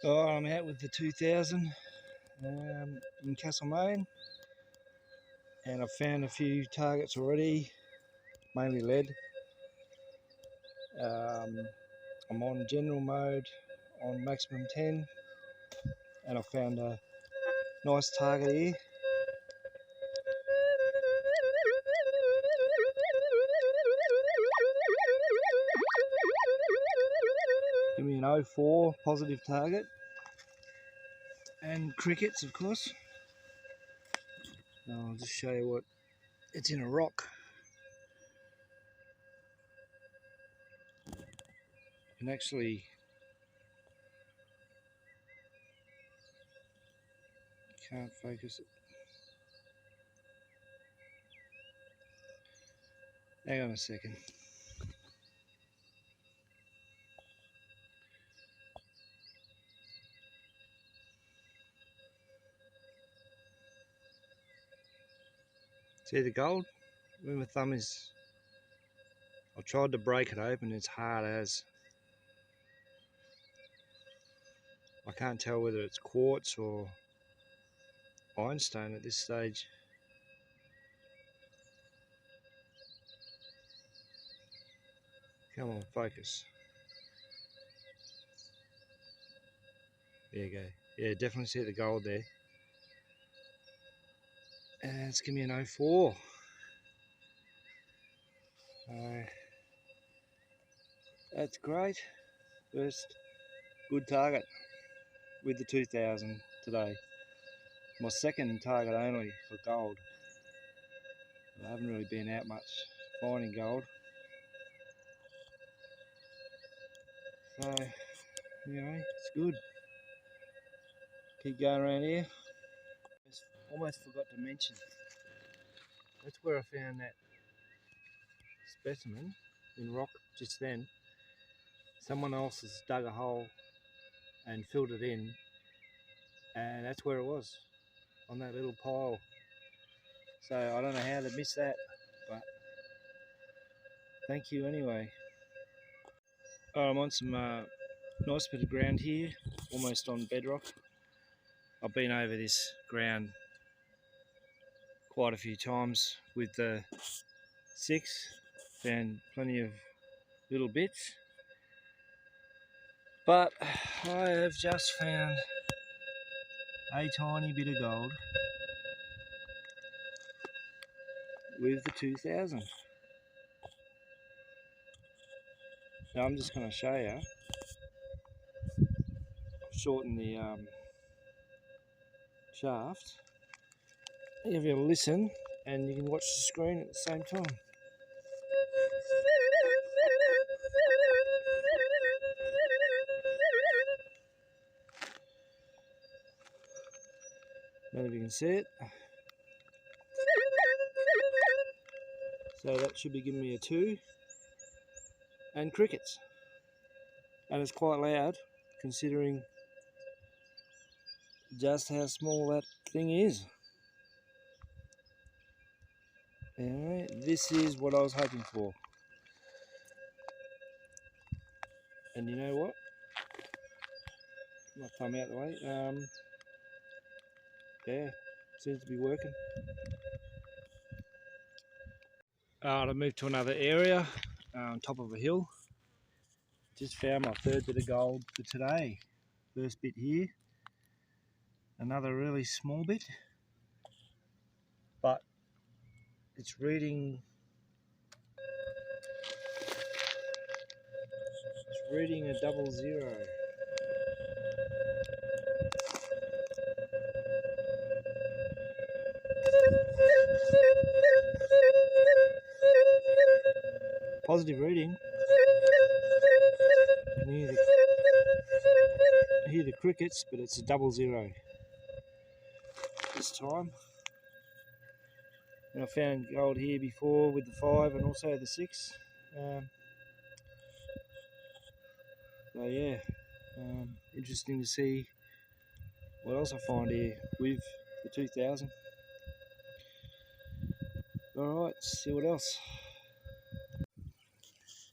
Oh, I'm out with the 2000 in Castlemaine, and I've found a few targets already, mainly lead. I'm on general mode on maximum 10, and I found a nice target here. Give me an 04 positive target, and crickets, of course. I'll just show you what it's in. A rock. You can actually can't focus it. Hang on a second. See the gold? Where my thumb is. I tried to break it open, it's hard as. I can't tell whether it's quartz or ironstone at this stage. Come on, focus. There you go. Yeah, definitely see the gold there. And it's giving me an 04. That's great. First good target with the 2000 today. My second target only for gold. I haven't really been out much finding gold. So, anyway, it's good. Keep going around here. Almost forgot to mention, that's where I found that specimen in rock just then. Someone else has dug a hole and filled it in, and that's where it was, on that little pile. So I don't know how they missed that, but thank you anyway. I'm on some nice bit of ground here, almost on bedrock. I've been over this ground quite a few times with the 6, found plenty of little bits, but I have just found a tiny bit of gold with the 2000. Now I'm just going to show you. Shorten the shaft. Give you a listen, and you can watch the screen at the same time. Now if you can see it. So that should be giving me a 2. And crickets. And it's quite loud considering just how small that thing is. Anyway, this is what I was hoping for. And you know what? My thumb out the way. Yeah, seems to be working. I moved to another area on top of a hill. Just found my third bit of gold for today. First bit here. Another really small bit. But it's reading a 00. Positive reading. I hear the crickets, but it's a 00 this time. And I found gold here before with the 5 and also the 6. So yeah, interesting to see what else I find here with the 2000. Alright, see what else.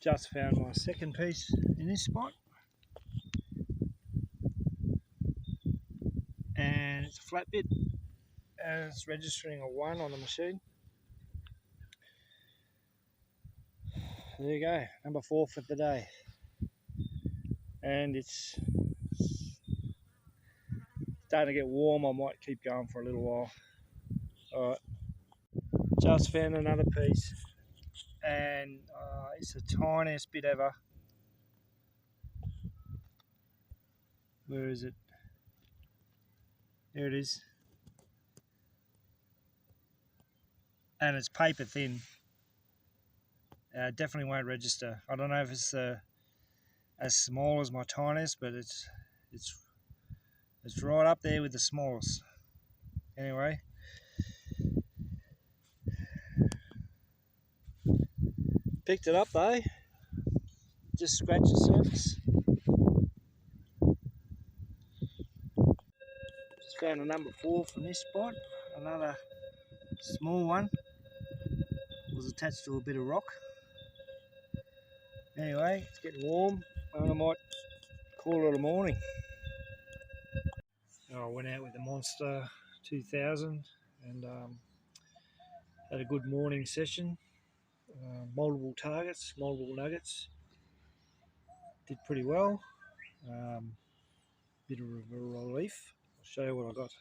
Just found my second piece in this spot. and it's a flat bit, and it's registering a 1 on the machine. There you go, number 4 for the day. And it's starting to get warm. I might keep going for a little while. Alright, just found another piece, and it's the tiniest bit ever. Where is it? There it is. And it's paper thin. Definitely won't register. I don't know if it's as small as my tiniest, but it's right up there with the smallest. Anyway, picked it up though. Just scratched the surface. Just found a number 4 from this spot. Another small one. Was attached to a bit of rock. Anyway, it's getting warm, and I might call it a morning. I went out with the Monster 2000 and had a good morning session. Multiple targets, multiple nuggets. Did pretty well. Bit of a relief. I'll show you what I got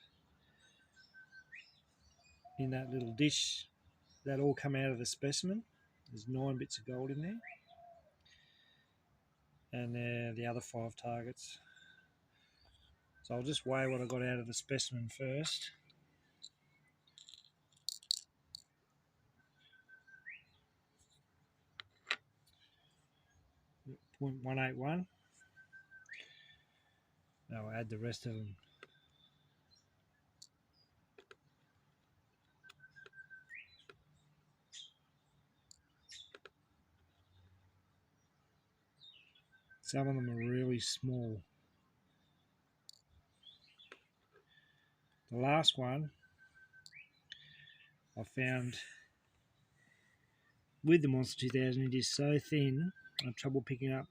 in that little dish. That all come out of the specimen. There's 9 bits of gold in there. And there the other 5 targets. So I'll just weigh what I got out of the specimen first. .181. Now I'll add the rest of them. Some of them are really small. The last one I found with the Monster 2000, it is so thin, I have trouble picking up.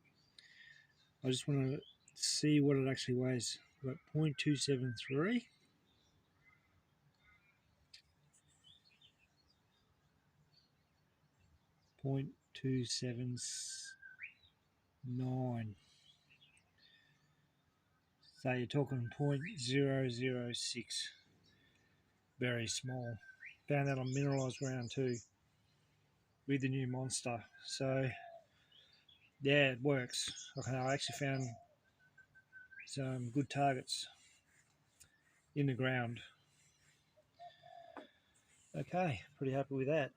I just want to see what it actually weighs. We've got 0.273. .279. So you're talking 0.006. Very small. Found that on mineralised ground too with the new Monster. So yeah, it works. I actually found some good targets in the ground. Okay, pretty happy with that.